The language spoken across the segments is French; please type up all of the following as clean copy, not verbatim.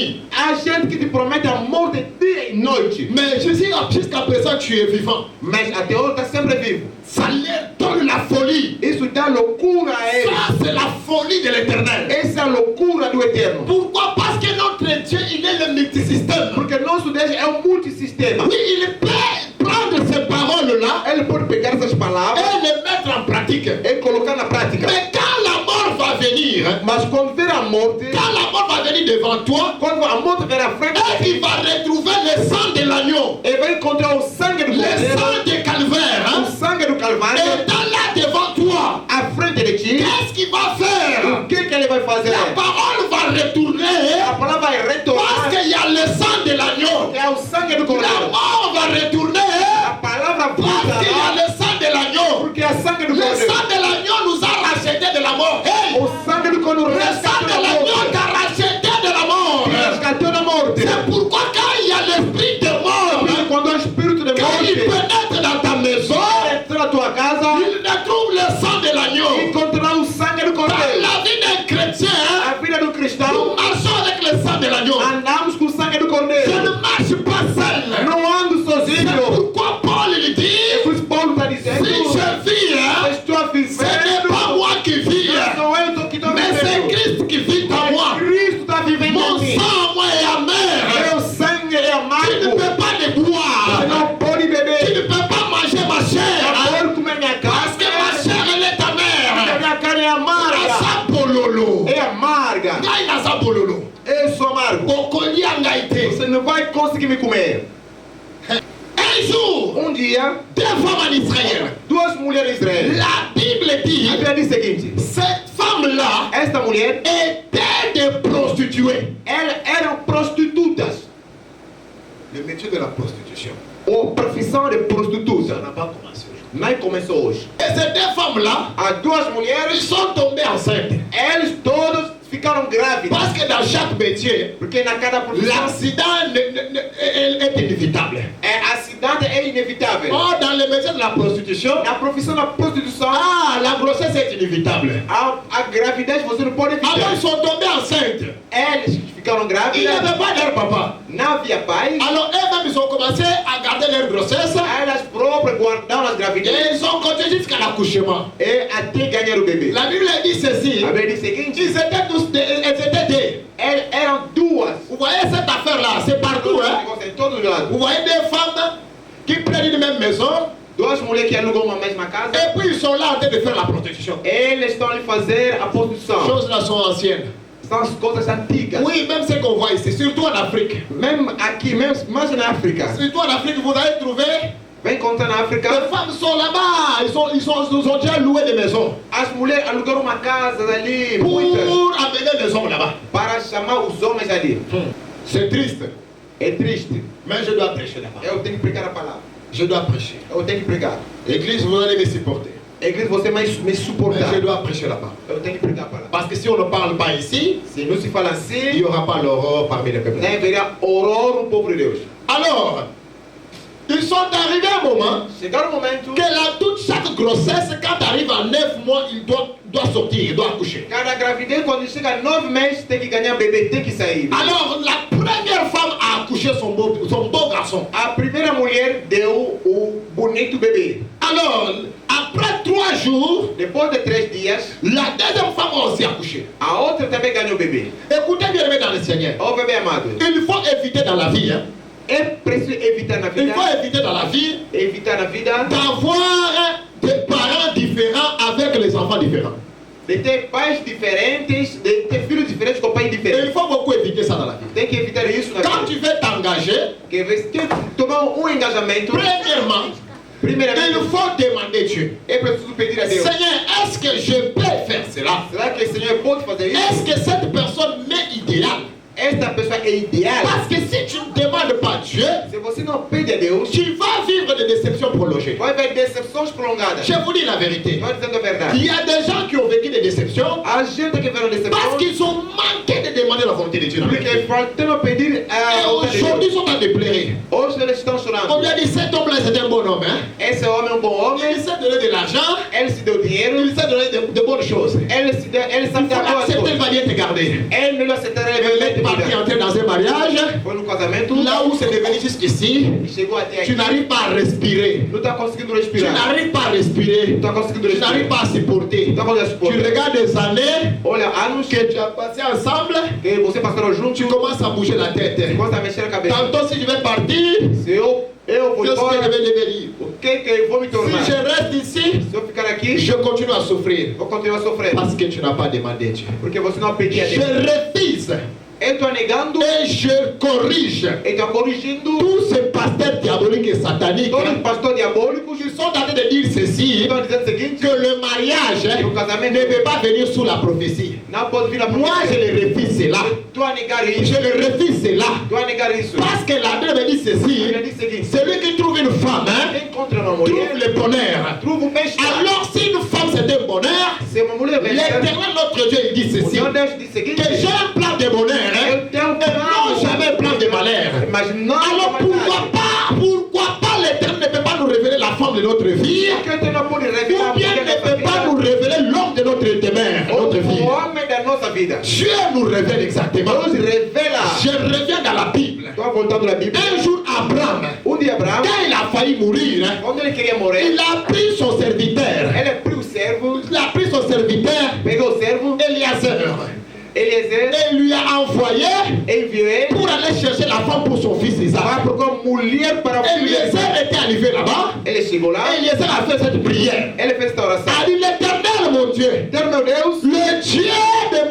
dormir. Há gente que te promete a morte dia e noite. Mais jusqu'à présent, tu es vivant. Mas até hoje está sempre vivo. Ça leur donne la folie. Isso dá loucura a ele. Ça, c'est la folie de l'éternel. Essa é a loucura do Eterno. Pourquoi? Parce que notre Dieu, il est le multisystème. Porque nosso Deus é um multissistema. Oui, il peut prendre ces paroles-là Ele pode pegar essas palavras et les mettre en pratique. e colocar na prática. Mais quand la mort va venir, Mas quando vir a morte, quand la mort va venir devant toi, quando a morte vier à frente, et qu'il va retrouver le sang de l'agneau, ele vai encontrar o sangue do le Cordeiro, sang de calvaire, o hein, sangue do Calvário, étant là devant toi, à frente de ti. qu'est-ce qu'il va faire? O que ele vai fazer? La parole va retourner A palavra vai parce retornar. qu'il y a le sang de l'agneau. É o sangue do La Cordeiro. mort va retourner A palavra parce qu'il y a voltará le sang de l'agneau. porque é sangue do Le Cordeiro. sang de l'agneau nous a racheté de la mort. Hey! O sangue do Cordeiro Le sang resgatou de da l'agneau morte. t'a racheté de la mort. Resgatou da morte. C'est pourquoi quand il y a l'esprit de mort, Porque quando o espírito de quand il morte pénètre dans ta maison, entra na tua casa, il trouve le sang de l'agneau. encontrará o sangue do Dans Cordeiro. la vie d'un chrétien, A vida do nous cristão, marchons avec le sang de l'agneau. andamos com o sangue do Je Cordeiro. ne marche pas seul. Não ando C'est sozinho. pourquoi Paul il É dit, por isso que Paulo está si dizendo, je vis, hein, estou ce n'est vivendo, pas moi qui vis, hein, não eu que estou mais c'est vivendo. Christ qui vit en moi. Cristo está vivendo Mon em mim. sang, moi, est amer. Meu sangue é Tu ne amargo. peux pas le Você boire. não pode Tu beber. ne peux pas manger ma chair. Não Hein, pode comer minha parce que ma carne. chair, elle est Porque amère. minha carne é amarga. Nasa bololo. É amarga. Ngai nasa bololo. Eu sou amargo. Bokolia ngai te. Você não vai conseguir me comer. Un jour, Dia, deux femmes en Israël. duas mulheres de Israel. La Bible dit, A Bíblia diz o seguinte: cette femme-là esta mulher, était des prostituées. elas eram prostitutas. Le métier de la prostitution, A profissão de ça prostituta n'a pas commencé aujourd'hui. não começou hoje. Et ces deux femmes-là, As duas elles mulheres, sont tombées enceintes. elas todas ficaram grávidas. Parce que dans chaque métier, Porque na cada profissão, l'accident est inévitable. acidente é inevitável. Or, dans le métier de la prostitution, Na profissão da prostituição, la grossesse est inévitable. a gravidez você não pode Alors, evitar. elles sont tombées enceintes. Elas ficaram Ils grávidas, n'avaient pas leur papa. não havia pai. Alors, elles-mêmes, ils ont commencé à garder leur grossesse. Elas próprias guardaram as Et gravidez ils ont continué jusqu'à l'accouchement. e até ganhar o bebê. La Bible dit ceci. A Bíblia diz o seguinte: Ils étaient tous elles étaient deux. eram duas. Vous voyez cette affaire-là, c'est partout. Hein? Em todos os lados. Vous voyez des femmes qui prennent une même maison Duas mulheres que alugam uma mesma casa. et puis ils sont là en train de faire la prostitution. Eles estão ali fazer a Les prostituição. choses-là sont anciennes. São as coisas antigas. Oui, même ce qu'on voit ici, surtout en Afrique. Mesmo aqui, mesmo, mais na África. Surtout en Afrique, vous allez trouver Vem encontrar na les África. femmes sont là-bas. Ils ont déjà loué des maisons As mulheres alugaram uma casa ali, pour muitas, amener les hommes là-bas. para chamar os homens ali. C'est triste, É triste. mais je dois prêcher là-bas. Eu tenho que pregar a palavra. Je dois prêcher. Eu tenho que pregar. L'église, vous allez me supporter. A igreja, você vai me Mais suportar. je dois prêcher là-bas. Eu tenho que pregar a palavra. Parce que si on ne parle pas ici, Se não se fala il n'y assim, aura pas l'aurore parmi les peuples. não haverá horror no povo de Deus. Alors, ils sont arrivés à un moment Chegar o momento, que chaque grossesse, quand arrive à 9 mois, il doit sortir, il doit accoucher. cada gravidez, quando chega a 9 meses, tem que ganhar bebê, tem que sair. Alors, la première femme a accouché son beau garçon. A primeira mulher deu o bonito bebê. Alors, après 3 jours, Depois de 3 dias, la deuxième femme a aussi accouché. a outra também ganhou bebê. Écoutez bien, aimés dans le Seigneur. Ó bebê amado, Il faut éviter dans la vie, hein, é preciso evitar na il vida, faut éviter dans la vie evitar na vida, d'avoir des parents différents avec les enfants différents. de ter pais diferentes, de ter filhos diferentes com pais Et il diferentes. faut beaucoup éviter ça dans la vie. Tem que evitar isso na Quand vida. tu veux t'engager, Porque se tomar engajamento, premièrement, primeiramente, il faut demander Dieu. é preciso pedir a Deus. Seigneur, est-ce que je peux faire cela? Será que o Senhor pode fazer Est-ce isso? que cette personne m'est idéale? Esta pessoa é ideal. Parce que si tu ne demandes pas Dieu, Se você não pede a Deus, tu vas vivre des déceptions prolongées. vai haver decepções prolongadas. Je vous dis la vérité. Estou dizendo a verdade. Il y a des gens qui ont vécu des déceptions A gente que viram parce decepções qu'ils ont manqué de demander la volonté de Dieu. porque faltaram pedir Et a vontade de aujourd'hui, ils Deus. sont en train de pleurer. Hoje eles estão On chorando. lui a dit, cet homme-là, c'est un bon homme. Hein? Esse homem é um bom homem, Il sait donner de l'argent, ele se deu dinheiro, il sait donner de bonnes choses. ele sabe Il faut dar boas l'accepter, il coisas. va bien te garder. Ele não aceitará Elle est ele partie entrer dans un mariage mariage, foi no casamento, là où c'est devenu jusqu'ici, e chegou até tu aqui. n'arrives pas à respirer. Não está conseguindo Tu respirar. n'arrives pas à respirer. Não está conseguindo Tu n'arrives respirar. pas à supporter. Não está conseguindo Tu suportar. regardes des années Olha, anos que tu as passé ensemble, que você passaram juntos, tu commences à bouger la tête. começa a mexer a cabeça. Tantôt, si je vais partir, Se eu vou qu'est-ce que je embora, vais devenir? o que eu vou me tornar? Si je reste ici, Se eu ficar aqui, je continue à souffrir. vou continuar sofrendo. Parce que tu n'as pas demandé Dieu. Porque você não pediu a Je Deus. refuse Eu estou negando, et je corrige eu estou corrigindo tous ces pasteurs diaboliques et sataniques todos os pastores diabólicos qui sont en train de dire ceci, estão dizendo o seguinte, que le mariage que o casamento ne peut pas venir sous la prophétie. não pode vir a Moi, je promessa. le refuse cela. Estou a negar isso. Je le refuse cela. Estou a negar isso. Parce que la Bible me dit ceci, Ele diz o seguinte, celui qui trouve une femme quem encontra uma mulher, trouve le bonheur. trouve um bem-estar. Alors si une femme c'est un bonheur, Se uma mulher vem, l'éternel notre Dieu il dit o ceci, Senhor Deus diz o que seguinte, j'ai un plan de bonheur eu tenho et non jamais un plan de malheur. mas não Alors pourquoi pas l'éternel ne peut pas nous révéler la femme de notre vie, porque eu não pude ou revelar bien ne peut pas nous révéler l'homme de notre demeure, notre vie. o homem da nossa vida. Dieu nous révèle exactement. Deus revela. Je reviens dans la Bible. Estou voltando na Bíblia. Un jour Abraham, Dia Abraão, quand il a failli mourir, quando ele queria morrer, il a pris son serviteur. ele abriu o servo, Il a pris son serviteur, pegou o servo, Eliezer, Eliezer, et lui a envoyé enviou ele pour aller chercher la femme pour son fils para Isaac. procurar mulher para o filho dele. Eliezer était arrivé là-bas. Ele chegou lá, Eliezer a fait cette prière. ele fez esta oração. A dit l'éternel, mon Dieu, Deus meu Deus, le Dieu de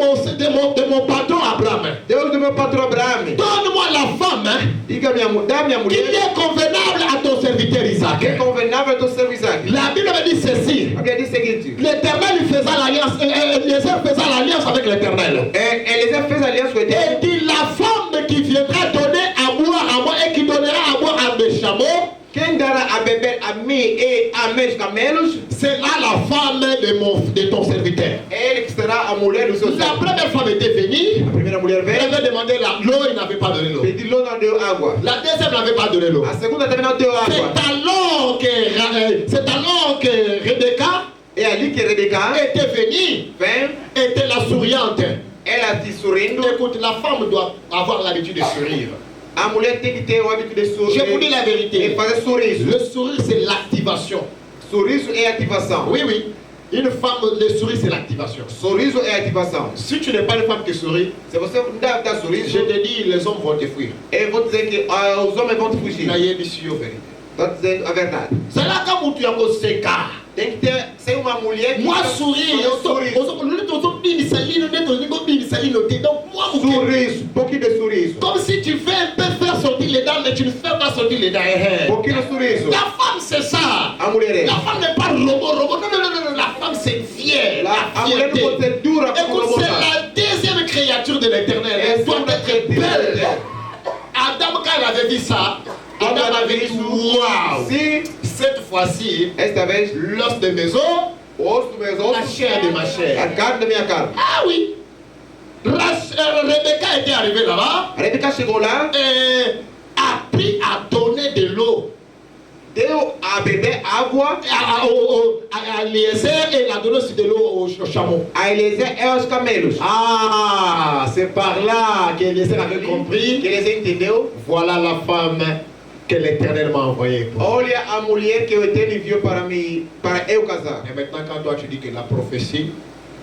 mon patron Abraham, Deus do meu patrão Abraão, donne-moi la femme diga dá minha qui mulher est convenable à ton serviteur Isaac. que é convenável ao teu servo Isaac. La Bible me dit ceci. A Bíblia diz o seguinte, L'éternel faisait l'alliance, Eliezer faisait l'alliance avec l'éternel. Eliezer fez aliança com Et ele. dit la femme qui viendra donner à moi et qui donnera à moi à mes chameaux, Quem dará a beber a mim e a meus camelos, c'est là la femme de ton serviteur. é ele que será a mulher do seu La servo. première femme était venue, A primeira mulher elle veio, avait demandé l'eau, il n'avait pas donné l'eau. pediu não deu água. La deuxième n'avait pas donné l'eau. A segunda também não deu C'est água. alors que Rebecca É ali que Rebeca était venue, vem, était la souriante. ela te sorrindo. Écoute, la femme doit avoir l'habitude de sourire. A mulher tem que ter o hábito de sorrir. Je vous dis la E vérité. fazer sorriso. Le sourire, c'est l'activation. Sorriso é ativação. Oui, oui. Une femme, le sourire, c'est l'activation. Sorriso é ativação. Si tu n'es pas une femme qui sourit, Se você não dá je sorriso, te dis, les hommes vont te fuir. eu vou dizer que os homens vão te fugir. Naye bisio vérité. Estou dizendo a verdade. C'est là quand tu as conseillé. Tem que ter, ser uma mulher que Moi, sourire. sorriso. Donc, moi, Sorriso, pouquinho de sorriso. comme si tu veux un peu faire sortir les dents, mais tu ne fais pas sortir les dents. Pouquinho de sorriso. La femme, c'est ça. A mulher é. La femme n'est pas robot. Non. La femme, c'est fière. A La mulher não fierté. pode ser dura como Écoute, c'est robô. la deuxième créature de l'éternel. Elle doit être belle. Adam, quand il avait dit ça, Adam avait dit waouh. Se Cette fois-ci, esta vez l'os de mes os, o osso dos meus la ossos, chair de ma a chair. carne da minha carne. Ah oui. Rebecca était arrivée là-bas A Rebeca chegou lá, et a pris à donner de l'eau deu a beber água à Eliezer et il a donné aussi de l'eau au chameau. a Eliezer e aos camelos. Ah, c'est par là qu'Eliezer avait compris. Que eles entendeu. Voilà la femme que l'Éternel m'a envoyée pour. Olha a mulher que o Eterno enviou para mim, para eu casar. Et maintenant, quand toi tu dis que la prophétie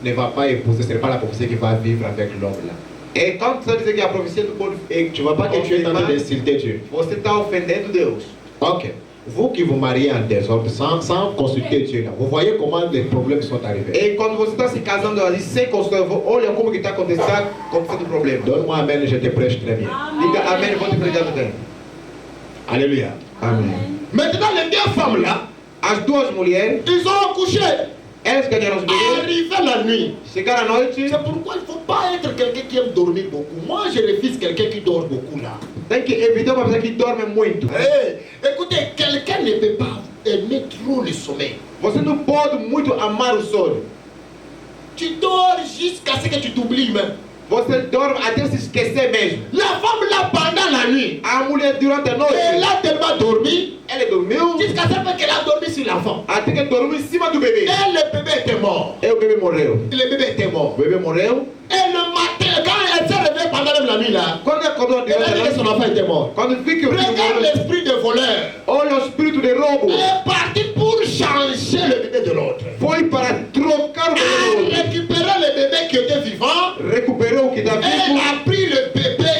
ne va pas épouser, ce n'est pas la prophétie qui va vivre avec l'homme là. E quando você diz que a profecia do povo, Et tu ne vois pas que tu es en train d'insulter Dieu. você está ofendendo Deus. Ok. Vous qui vous mariez en désordre sans consulter Dieu là, vous voyez comment les problèmes sont arrivés. E quando você está se casando ali sem consultar, olha como que está acontecendo o problema. Donne-moi amen, je te prêche très bien. Diga amém, eu vou te pregar bem. Alléluia. Amém. Maintenant, les deux femmes là, As duas mulheres, ils ont couché. elas ganharam os bebês, Arrivé la nuit. chegaram à noite. C'est pourquoi il ne faut pas être quelqu'un qui aime dormir beaucoup. Moi, je refuse quelqu'un qui dort beaucoup là. Tem que evitar uma pessoa que dorme muito. Hey, écoutez, quelqu'un ne peut pas aimer trop le sommeil. Você não pode muito amar o sono. Tu dors jusqu'à ce que tu t'oublies même. Você dorme até se esquecer mesmo. La femme là, pendant la nuit, A mulher durante a noite, elle a tellement dormi, ela dormiu jusqu'à ce point qu'elle a dormi sur l'enfant. até que dormiu em cima do bebê. Et le bébé était mort. E o bebê morreu. Le bébé était mort. O bebê morreu. Et le matin, quand elle s'est réveillée pendant même la nuit là, Quando quando Elle a dit que son enfant était mort. quando vi que o filho Regarde morreu, l'esprit de voleur. olha o espírito de roubo. Elle est partie pour changer le bébé de l'autre. Foi para trocar o bebê do Elle outro. a récupéré le bébé qui était vivant. Recuperou o que está Elle vivo. a pris le bébé,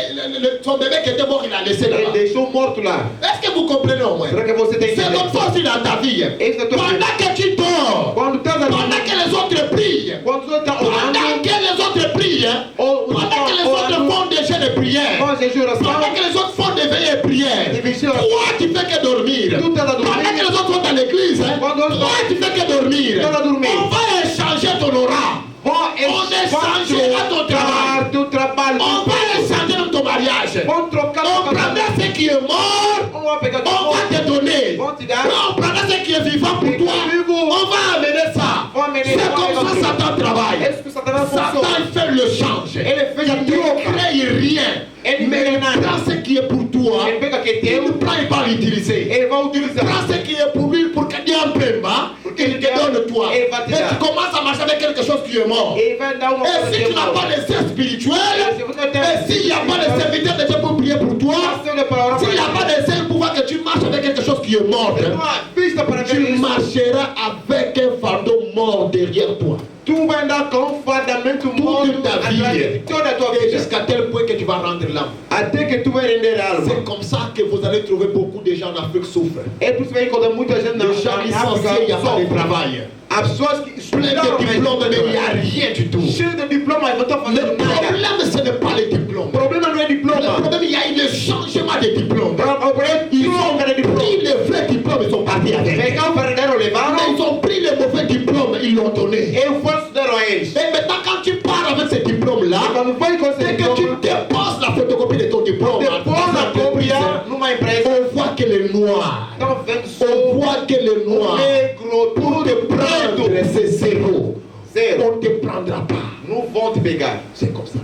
son bébé qui était mort, il a laissé Ele là-bas. deixou morto lá. Est-ce que vous comprenez au moins? Será que você tem C'est comme ça aussi dans ta vie. Esse é o teu filho. Pendant que tu dors, Quando está pendant que les autres prient, quando você está pendant orando, que les autres prient, ou pendant que les autres font des jeux de prière, faz jejum e oração, pendant que les autres font des veillées de prière, toi tu fais que dormir. tu estás a Pendant que dormir. les autres sont à l'église, toi tu fais que dormir. Estás a dormir. On va échanger ton aura. Vão On échangera ton travail. trocar teu trabalho. On va échanger ton mariage. Vão trocar On teu prendra casamento. ce qui est mort. On va pegar teu On va corpo. te donner. Vão te dar. On prendra ce qui est vivant pour toi. On va amener ça. Vão amener C'est ça. comme ça Satan travaille. É isso que Satanás Satan funciona. fait le change. Ele fez a Il ne troca. crée rien. Ele Mais il não fez prend nada. ce qui est pour toi. Ele pega o que é Il teu, le prend et va l'utiliser. ele vai Il utilizar. prend ce qui est pour lui pour que Dieu en prenne pas. Il te donne toi. Et Et il va te dar. tu commences à marcher avec quelque chose qui est mort. Ele vai dar uma Et coisa si que tu n'as pas de ser spirituel, Se você não tem et s'il n'y a pas de serviteur de Dieu pour prier pour toi, s'il n'y a pas de seul pouvoir que tu marches avec quelque chose qui est mort, uma vista para ver tu isso. marcheras avec un fardeau mort derrière toi. Tu vai andar com um fardamento morto Toute ta atrás de vie. ti, toda a tua Et vida. jusqu'à tel point que tu vas rendre l'âme. Até que tu vai render a alma. C'est comme ça que vous allez trouver beaucoup de gens en Afrique souffrent. É por isso que vai encontrar muita gente na Les gens licenciés, il n'y a pas de África. travail. As pessoas que Plein estudaram, de diplômes, mais il n'y a rien du tout. cheio de diploma, não estão Le fazendo nada. problème, ce n'est pas les diplômes. O problema não é Le diploma. problème, il y a eu le changement de diplômes. O problema é Ils troca de ont diploma. pris les vrais diplômes, ils sont partis avec. Pegar o verdadeiro Mais levaram ils ont pris les mauvais diplômes, ils l'ont donné. e foram deram a eles. Et maintenant, quand tu pars avec ces diplômes-là, Quando vai com esse dès que tu diploma, déposes la photocopie de ton diplôme, depois a cópia numa empresa, on voit que les noirs, estão vendo só on voit que les o noirs, negro, pour te tudo prendre preto. ces zéros, Zero. on ne te prendra pas. Não vão te pegar. C'est comme ça.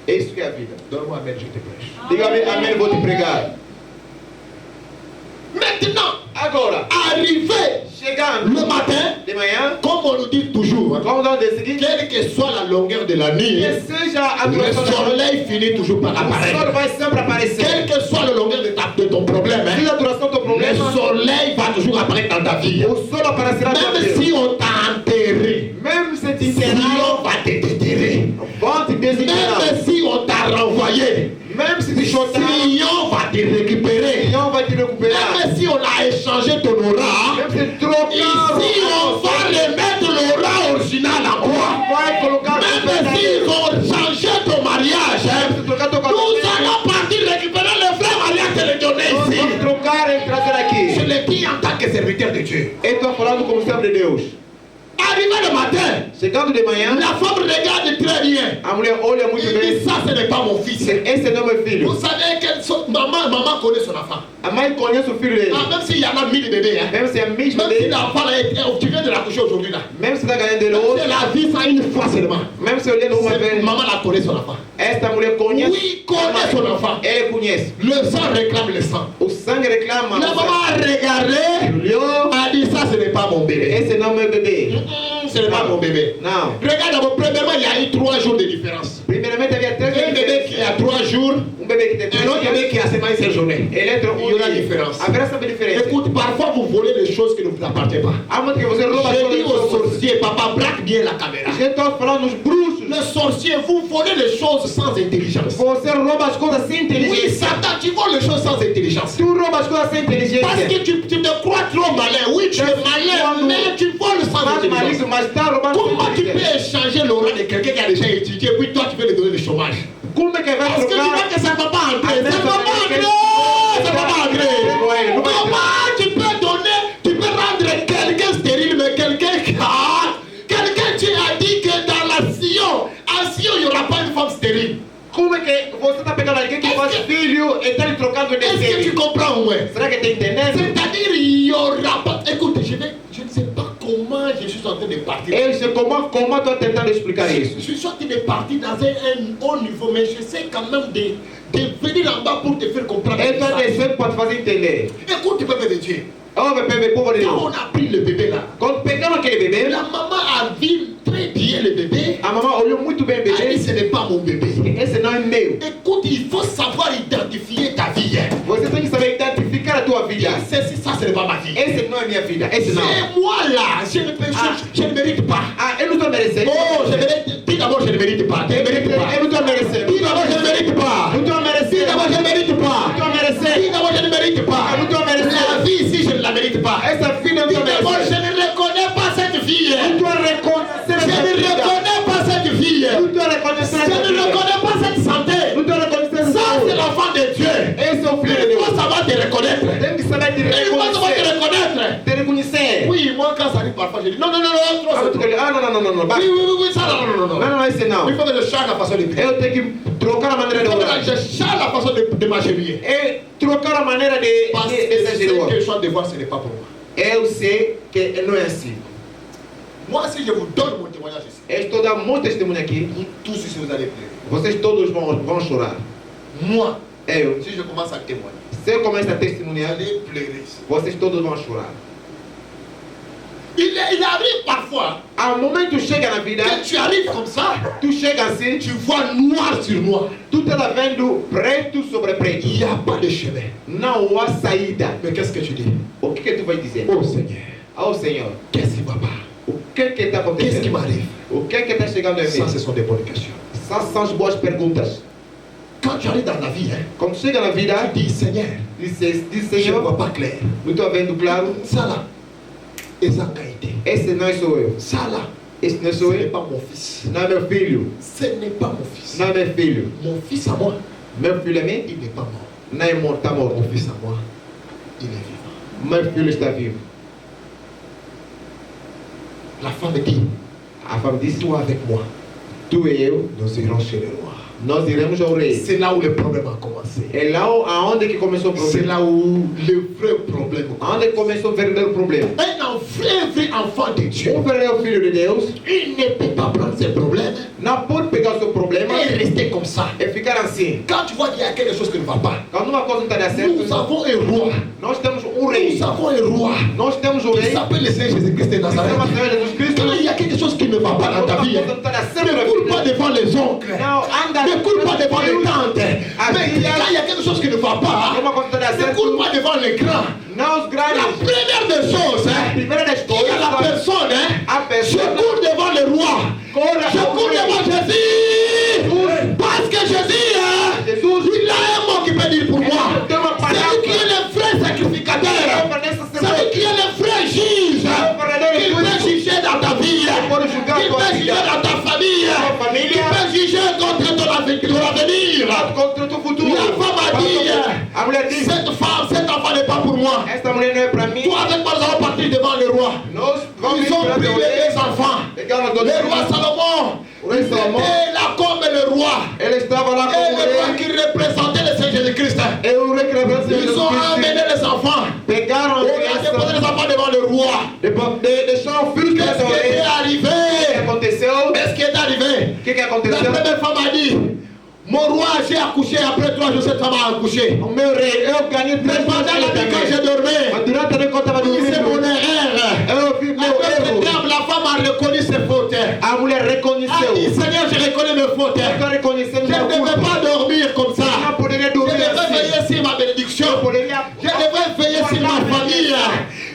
É isso que é a vida. Donne-moi Amen, je te prêche. Diga-me amém, vou te pregar. Maintenant, Agora, arrivé chegando le matin, de manhã, comme on nous dit toujours, hein, vamos dar o dia seguinte, quelle que soit la longueur de la nuit, que seja a le duração da noite, soleil finit toujours par o sol apparaître. vai sempre aparecer. Quelle que soit la longueur de ton problème, hein, Seja a duração do teu le problema, soleil va toujours apparaître dans ta vie. o sol aparecerá na tua Même vida. si on t'a enterré, Mesmo se te si enterrar, on va te déterrer, vão te desenterrar. même si on t'a renvoyé, Mesmo se te chutar, si on va te récupérer, Senhor vai te recuperar. même si on a échangé ton aura, Mesmo se trocar, ici on va remettre l'aura originale en toi. vai colocar Même s'ils ont changé ton mariage, hein, se trocar teu nous casamento, allons partir récupérer le vrai mariage et le donner nós ici. vamos trocar e trazer Je aqui. le dis en tant que serviteur de Dieu. Eu estou falando como servo de Deus. Arrivé le matin, Chegando de manhã, la femme regarde très bien. a mulher olha muito Il bem. dit ça, ce n'est pas mon fils. Esse não é meu filho. Vous savez que maman connaît son enfant. A mãe conhece o filho dele. Ah, même s'il y en a 1000 bébés, hein. Mesmo se é a mesma Même si dele, l'enfant là, tu viens de l'accoucher aujourd'hui là. mesmo se está ganhando dele C'est hoje, la vie ça une fois seulement. mesmo se olhando uma vez, Maman la connaît son enfant. esta mulher conhece. Oui, connaît son enfant. Ele conhece. Le sang réclame le sang. O sangue reclama. La maman a regardé, Olhou. a dit ça, ce n'est pas mon bébé. Esse não é meu bebê. Ce n'est pas mon bébé. Não. Regarde d'abord, premièrement, il y a eu 3 jours de différence. Primeiramente havia três Un bébé qui a 3 jours, bebê que tem un autre bébé qui a seulement une seule journée. Ele entra Il y aura une différence. Haverá sempre diferença. Écoute, parfois vous volez des choses qui ne vous appartiennent pas. Há muito que você rouba as Je dis aux coisas. sorciers, papa, braque bien la caméra. Je estou falando nos bruxos. Les sorciers, vous volez les choses sans intelligence. Você rouba as coisas sem Oui, inteligência. Satan, tu voles les choses sans intelligence. Tu rouba as coisas sem Parce inteligência. que tu te crois trop malin. Oui, tu es malin, mais tu voles sans Mas intelligence. marido, mas está roubando sem Comment tu peux inteligência. échanger l'aura de quelqu'un qui a déjà étudié, puis toi tu veux lui donner le chômage? Como é que vai Parce que tu vois trocar? que ça ne va pas entrer. Ça ne va pas entrer. Ça ne va pas entrer. Comment tu peux donner, tu peux rendre quelqu'un stérile, mais quelqu'un qui a... Quelqu'un, tu as dit que dans la Sion, à Sion, il n'y aura pas une femme stérile. Como é que você está pegando alguém que faz filho e está lhe trocando de Est-ce que tu filho? comprends au moins? Será que está entendendo? C'est-à-dire, il n'y aura pas... Écoute, je ne sais pas comment je suis en train de partir. Eu sei como estou tentando explicar isso. Je suis en train de partir dans un haut niveau, mais je sais quand même de venir en bas pour te faire comprendre. Eu estou ça. descendo para te fazer entender. Écoute, peuple de Dieu. Oh, meu povo de Quand on Deus. a pris le bébé là, Quando pegamos aquele bebê, la maman a vu très bien le bébé. a mamãe olhou muito bem o Elle a dit, bebê. ce n'est pas mon bébé. Esse não é meu. Écoute, il faut savoir identifier minha vida. Esse não. C'est moi là, je ne mérite pas. Ah, eu não estou merecendo. Oh, je mérite. Dis d'abord, je ne mérite pas. Je ne mérite pas. Eu não estou merecendo. Dis d'abord, je ne mérite pas. Não estou Dis merecendo. d'abord, je ne mérite pas. Não estou merecendo. Dis d'abord, je ne mérite pas. Não estou merecendo. La vie ici, je ne la mérite pas. Essa vida eu não Dis estou d'abord, je merecendo. ne reconnais pas cette fille. Não estou reconhecendo Je essa ne vida. reconnais pas cette fille. Não estou reconhecendo Je essa ne vida. reconnais pas cette santé. Não estou reconhecendo Ça, essa c'est vida. l'enfant de Dieu. Esse é o filho de Il faut Deus. savoir te reconnaître. Tem que saber te Il faut savoir te reconhecer. reconnaître. Te reconhecer. Oui, moi, quand ça arrive parfois, je dis non, non, non, non, trop, Ah, c'est tu trop. quer- ah, não. Oui, oui, oui, oui, ça, non, non, non, non. Não, esse não. Il faut que je change la façon de prier. Eu tenho que trocar a maneira Il de faut orar. que je change la façon de m'agenouiller. É trocar a maneira Parce de que exagérer. ce que je suis en train de voir, ce n'est pas pour moi. Eu sei que não é assim. Moi, si je vous donne mon témoignage ici, Eu estou dando muito testemunho aqui. vous tous ici, vous allez pleurer. Vocês todos vão chorar. Moi, Eu, si je commence à témoigner, se eu começo a vous testemunhar, allez pleurer ici. vocês todos vão chorar. Il arrive parfois Há um momento chega na vida, que tu arrives comme ça, tu chega assim, tu vois noir sur noir. tu está vendo preto sobre preto. Il n'y a pas de chemin. Não há saída. Mais qu'est-ce que tu dis? O que tu vai dizer? Oh Seigneur, Ao Senhor, qu'est-ce qui va pas? o que está Qu'est-ce qui acontecendo? m'arrive? O que está chegando em Ça, mim? ce sont des bonnes questions. Essas são as boas perguntas. Quand tu arrives dans la vie, hein, Quando chega na vida, tu dis Seigneur, diz je ne Senhor, vois pas clair. não estou vendo claro. Ça là, Ezacaïté. Esse não sou eu. Ça là, Esse não ce sou n'est eu. pas mon fils. Não é meu filho. Ce n'est pas mon fils. Não é meu filho. Mon fils à moi, Meu filho é mim. il n'est pas mort. Não é morto, está morto. Mon fils à moi, il est vivant. Meu filho está vivo. La femme dit, A fama disse: toi avec moi, tu e eu, nous irons chez le roi. nós iremos ao rei. C'est là où le problème a commencé. É lá aonde que começou o C'est problema. là où le vrai problème commence. Aonde começou o verdadeiro problema. Un vrai enfant de Dieu, Verdadeiro filho de Deus il ne peut pas prendre ses problèmes não pode pegar o seu problema et rester comme ça. e ficar assim. Quand tu vois qu'il y a quelque chose qui ne va pas, Quando uma coisa não está dando certo, nous avons un roi. nós temos um rei. Nous avons un roi Nós temos um qui rei. s'appelle le Seigneur Jésus-Christ de Nazareth. Chama Senhor Jesus Cristo. Quand il y a quelque chose qui ne va pas dans ta vie, Quando uma coisa não está dando certo ne na cours pas vida, devant les oncles. não anda. Ne cours pas devant les tantes. Mais quand il y a quelque chose qui ne va pas, Uma coisa não está dando ne cours certo, pas devant les grands. não os La grandes. première des choses, hein, Primeira das il y a la coisas, personne, hein, a je pessoa cours devant le roi. corre Je ao cours devant rei. Jésus. Parce que Jésus, hein, il a un mot qui peut dire pour moi. C'est lui qui est le vrai sacrificateur. C'est lui qui est le vrai juge. Il peut juger dans ta vie. Il peut juger dans ta famille. Il peut juger contre ton avenir. Contra o teu futuro. La femme a dit, A mulher disse: cet enfant n'est pas pour moi. esta mulher não é para mim. Toi avec moi, nous allons partir devant le roi. Nós vamos Ils ont pris les enfants. Pegaram dois Le roi Salomon, O rei il Salomão, était là comme le roi. ele estava lá Et com o le roi rei. qui représentait le Seigneur Jésus-Christ. E o rei que representa Ils Jesus ont Cristo. amené les enfants. Pegaram a On a déposé les criança. enfants devant le roi. Deixaram o filho Qu'est-ce do qui est rei. O que arrivé? aconteceu? Qu'est-ce qui est arrivé? O que La aconteceu? première femme a dit, mon roi, j'ai accouché, après 3 jours, cette femme a accouché. O meu rei, eu ganhei Mais 3 pendant la nuit, quand também. je dormais, Mas durante a noite, quando eu estava c'est mon dormindo, erreur. eu vi meu Après ce erro. terme, la femme a reconnu ses fautes. A mulher A dit, reconheceu. Seigneur, je reconnais mes fautes. Eu estou reconhecendo Je minha ne devais culpa. pas dormir comme ça. Eu não poderia Je dormir devrais assim. veiller sur ma bénédiction. Eu poderia... Je devrais veiller sur ma famille.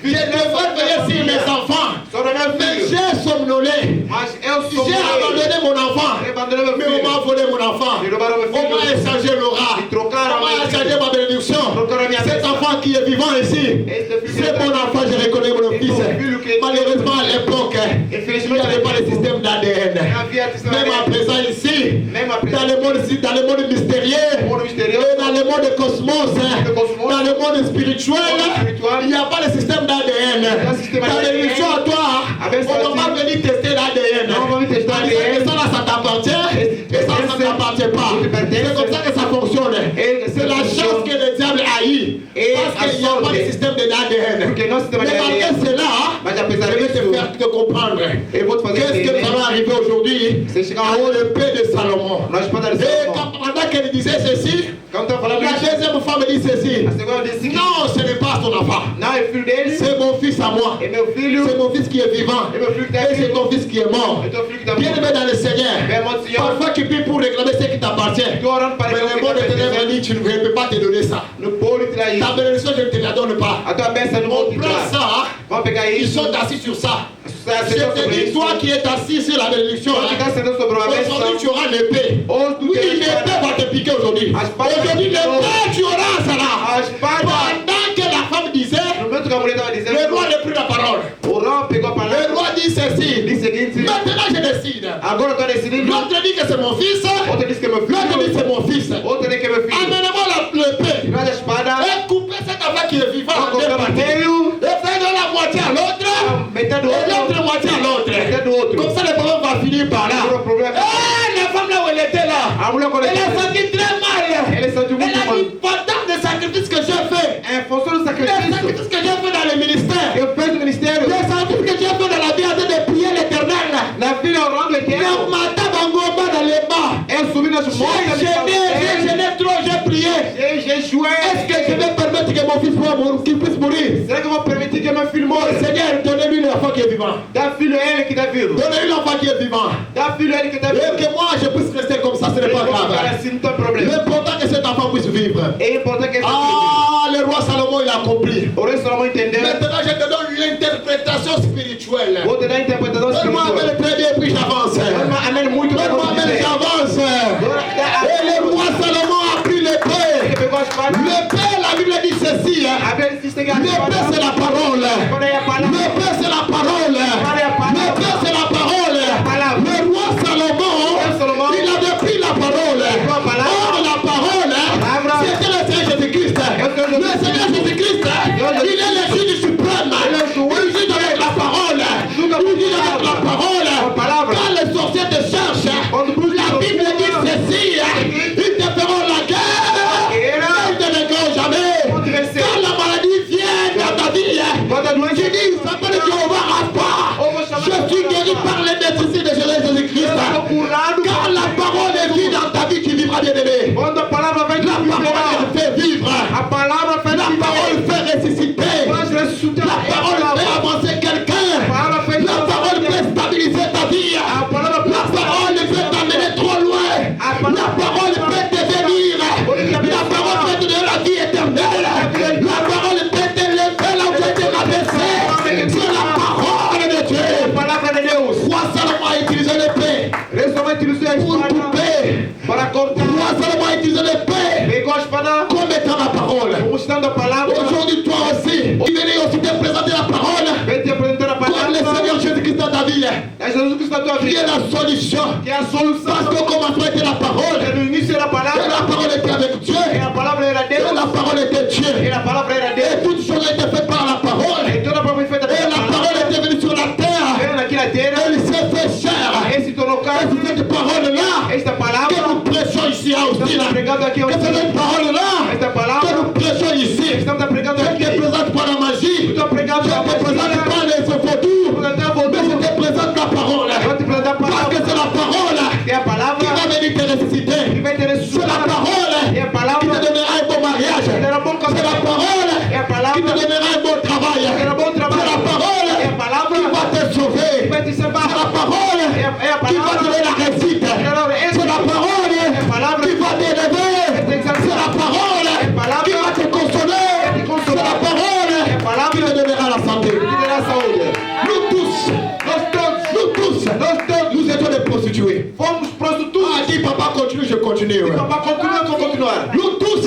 Je devrais veiller sur mes enfants. Sobre meu Mais filho. j'ai somnolé. Mas eu sou J'ai abandonné mon enfant. Eu abandonei meu Mais on filho. m'a volé mon enfant. Me roubaram meu On m'a filho. échangé l'aura. Me trocaram On m'a meu échangé filho. ma bénédiction. Trocaram a minha Cet bênção. enfant qui est vivant ici, Esse filho c'est está mon aqui. enfant, je reconnais mon Et fils. ton filho que- Malheureusement à l'époque, il Infelizmente, n'y avait pas le système d'ADN. Havia questão Même à présent ici, Même à présent. dans le monde mystérieux, Monde mystérieux. et dans le monde cosmos, Le cosmos. dans le monde spirituel, Monde spirituel. il n'y a pas le système d'ADN. pas le système Dans ADN. l'émission à toi, Avec ça, on ne va pas venir tester l'ADN. Non, on va venir tester En disant l'ADN. que ça là, ça t'appartient, et ça, ça ne t'appartient pas. Ça t'appartient. C'est comme ça que ça fonctionne. Et C'est la ça chance fonctionne. que le diable haït. Et Parce qu'il n'y a à pas de sorte. système de l'ADN. Porque não sistema Mais de malgré ADN. cela, Mas apesar je vais te disso, faire te comprendre. eu vou te fazer Qu'est-ce que entender. ça va arriver aujourd'hui Você chegar à lá, le paix de Salomon. nós podemos Et quand- pendant qu'elle disait ceci, Quand tu falando la isso, deuxième femme dit ceci. a segunda disse que Non, ce n'est pas ton enfant. não é filho dele, C'est mon fils à moi. é meu filho, C'est mon fils qui est vivant. é meu filho que está Et c'est vivo, ton fils qui est mort. é teu filho que está Bien aimé dans le Seigneur. Bien, mon Seigneur. Parfois tu pries pour réclamer ce qui t'appartient. Tu orando para Mais que le monde de ténèbres dit tu ne peux pas te donner ça. no pôr e trair. Ta bénédiction, je ne te la donne pas. A tua bênção não On vou te prend dar. ça Ils sont assis sur ça. Je te dis, toi qui es assis sur la bénédiction, aujourd'hui tu auras l'épée. Oui, l'épée va te piquer aujourd'hui. Aujourd'hui, l'épée, tu auras ça là. Pendant que la femme disait, le roi n'a pris la parole. Le roi dit ceci. Maintenant, je décide. L'autre dit que c'est mon fils. L'autre dit que c'est mon fils. Amenez-moi l'épée. Et coupez cette affaire qui est vivante en deux parties. Et faites de la moitié à l'autre. Et l'autre moitié à l'autre. Comme ça, le problème va finir par là. Et la femme là où elle était là, elle a senti très mal. Elle a dit, pendant des sacrifices que j'ai fait, les sacrifices que j'ai fait dans le ministère, les sacrifices que j'ai fait dans la vie, de prier l'éternel. Le matin, dans les bas. J'ai gêné trop, j'ai prié. Est-ce que je vais permettre que mon fils puisse mourir? Seigneur, donnez-lui l'enfant qui est vivant. Donnez-lui l'enfant qui est vivant. Et que moi je puisse rester comme ça, ce n'est pas grave. L'important que cet enfant puisse vivre. Ah, le roi Salomon il a compris. Maintenant je te donne l'interprétation spirituelle. Donne-moi Amen très bien puis j'avance. Donne-moi Amen j'avance. Et le roi Salomon a pris l'épée. L'épée, la Bible dit ceci. L'épée c'est la parole. L'épée c'est la parole. L'épée c'est la parole. Le roi Salomon, il avait pris la parole. Or la parole, c'était le Seigneur Jésus-Christ. Le Seigneur Jésus-Christ, il est le juge suprême. Il juge avec la parole. Il juge avec la parole. Quand les sorciers te cherchent, la Bible dit ceci. Ils te feront la guerre. Ils ne te négeront jamais. Quand la maladie vient dans ta vie, tu dis, il s'appelle Jéhovah Rapha. Je suis guéri par les maîtrises de Jésus-Christ. Quand la parole est vie dans ta vie, tu vivras bien aimé. La parole fait vivre. La parole fait ressusciter. La parole fait avancer quelqu'un. La parole fait stabiliser ta vie. La parole peut t'amener trop loin. La parole peut te bénir. La parole peut te donner la vie éternelle. La parole peut te lever là où tu étais rabaissé. C'est la parole de Dieu. Roi Salomon a utilisé l'épée pour couper. Roi Salomon a utilisé l'épée comme étant la parole. Aujourd'hui, toi aussi, il venait aussi te présenter la parole comme le Seigneur Jésus-Christ dans ta vie. Qui est la solution. Parce qu'au commencement était la parole. Et la parole était avec Dieu. Et la parole était Dieu. Et toutes choses étaient faites par la parole. Et la parole était venue sur la terre. Elle s'est fait chair. Et c'est cette parole-là que nous prêchons ici à Austin. Que c'est cette parole-là que nous prêchons ici. Je ne te présente pas la magie. Je ne te présente pas les vaudous. Mais je te présente la parole. Parce que c'est la parole qui va venir te ressusciter. C'est la parole qui te donnera un bon mariage. C'est la parole qui te donnera un bon travail. C'est la parole qui va te sauver. C'est la parole qui va te donner la réussite. C'est la parole qui va t'élever. C'est la parole qui va te consoler. C'est la parole qui te donnera la santé. Nous tous, nous étions des prostituées. Ah, dis papa continue, je continue. Nous tous,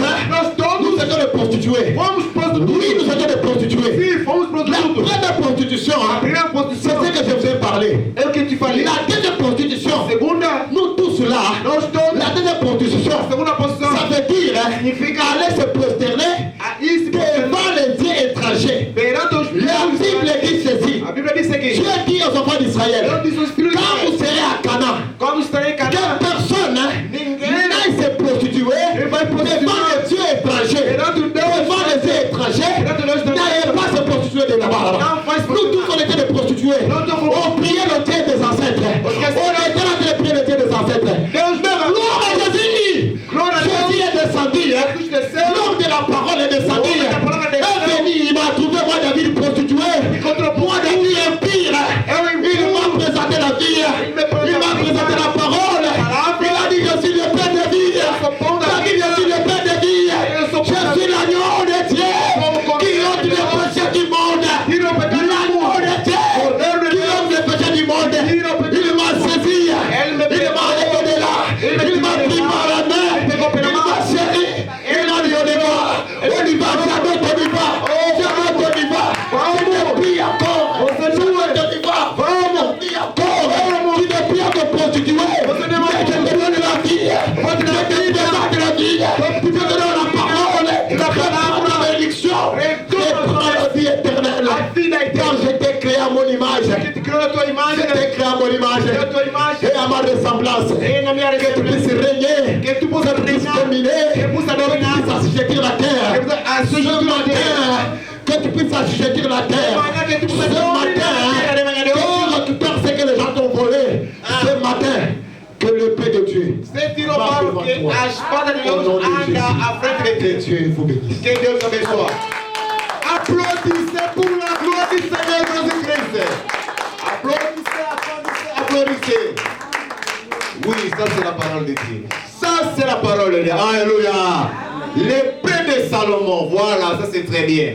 nous étions des prostituées. Oui, nous étions des prostituées. La première prostitution, c'est ce que je vous ai parlé. La deuxième prostitution, nous tous là, la deuxième prostitution, ça veut dire aller se prosterner devant les dieux étrangers. La Bible dit ceci. Dieu dit aux enfants d'Israël, quand vous serez à Canaan, que personne n'aille se prostituer devant les dieux étrangers. Devant les dieux étrangers, n'allez pas se prostituer de là-bas. Nous tous on était des prostituées. On priait le Dieu des ancêtres. On était là de prier le Dieu des ancêtres. Gloire à Jésus. Jésus est descendu. L'homme de la parole est descendu. Il m'a trouvé moi David prostitué. Moi David impire. Il m'a présenté la vie. Il m'a présenté la parole. Il a dit je suis le Père de vie. David je suis le Père de vie. Je suis l'agneau de Dieu qui ôte les péchés du monde. L'agneau J'étais créé à mon image et à ma ressemblance. Que tu puisses régner, que tu puisses dominer, que tu puisses assujettir la terre. Ce matin, que tu puisses assujettir la terre. Ce matin, que tu récupères ce que les gens t'ont volé. Ce matin, que le paix de Dieu marche devant toi. Au nom de Jésus, que Dieu vous bénisse. Que Dieu te bénisse. Applaudissez pour la gloire du Seigneur Jésus-Christ. Applaudissez, applaudissez, applaudissez. Oui, ça c'est la parole de Dieu. Ça c'est la parole de Dieu. Alléluia. L'épée de Salomon. Voilà, ça c'est très bien.